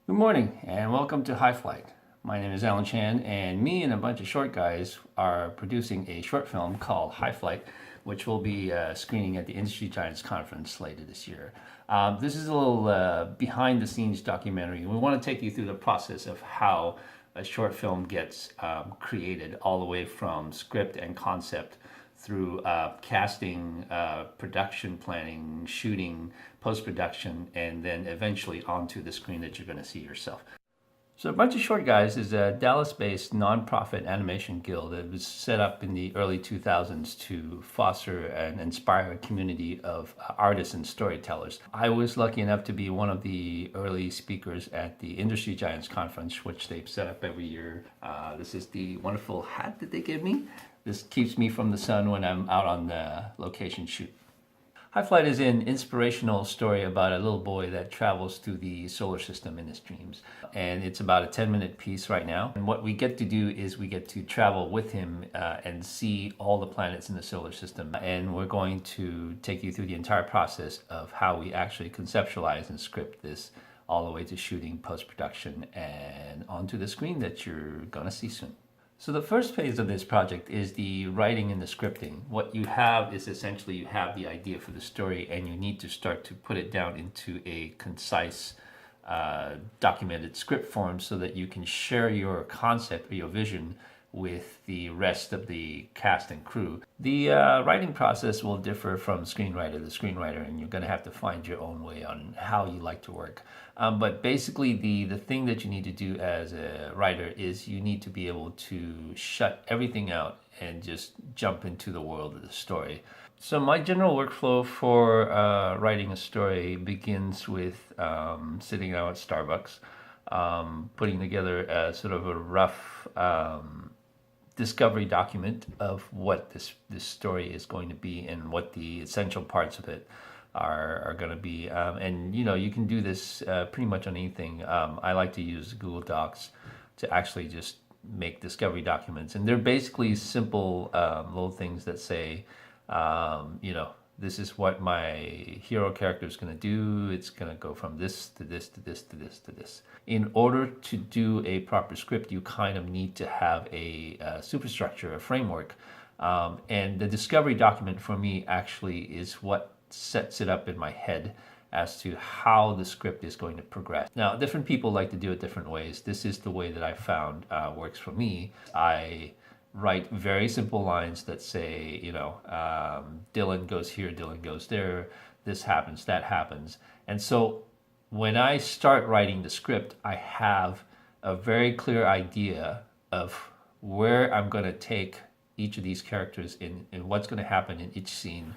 Good morning and welcome to Highflight. My name is Alan Chan, and me and a bunch of short guys are producing a short film called Highflight, which will be screening at the Industry Giants Conference later this year. This is a little behind the scenes documentary. We want to take you through the process of how a short film gets created, all the way from script and concept through casting, production planning, shooting, post-production, and then eventually onto the screen that you're going to see yourself. So A Bunch of Short Guys is a Dallas-based nonprofit animation guild that was set up in the early 2000s to foster and inspire a community of artists and storytellers. I was lucky enough to be one of the early speakers at the Industry Giants Conference, which they've set up every year. This is the wonderful hat that they give me. This keeps me from the sun when I'm out on the location shoot. Highflight is an inspirational story about a little boy that travels through the solar system in his dreams. And it's about a 10-minute piece right now. And what we get to do is we get to travel with him and see all the planets in the solar system. And we're going to take you through the entire process of how we actually conceptualize and script this all the way to shooting, post-production, and onto the screen that you're gonna see soon. So the first phase of this project is the writing and the scripting. What you have is essentially you have the idea for the story, and you need to start to put it down into a concise, documented script form so that you can share your concept or your vision with the rest of the cast and crew. The writing process will differ from screenwriter to screenwriter, and you're going to have to find your own way on how you like to work. But basically, the thing that you need to do as a writer is you need to be able to shut everything out and just jump into the world of the story. So my general workflow for writing a story begins with sitting down at Starbucks, putting together a sort of a rough discovery document of what this story is going to be and what the essential parts of it are going to be. And you can do this pretty much on anything. I like to use Google Docs to actually just make discovery documents, and they're basically simple little things that say, this is what my hero character is going to do. It's going to go from this to this to this to this to this. In order to do a proper script, you kind of need to have a superstructure, a framework. And the discovery document for me actually is what sets it up in my head as to how the script is going to progress. Now, different people like to do it different ways. This is the way that I found works for me. I write very simple lines that say, Dylan goes here, Dylan goes there, this happens, that happens. And so when I start writing the script, I have a very clear idea of where I'm going to take each of these characters in and what's going to happen in each scene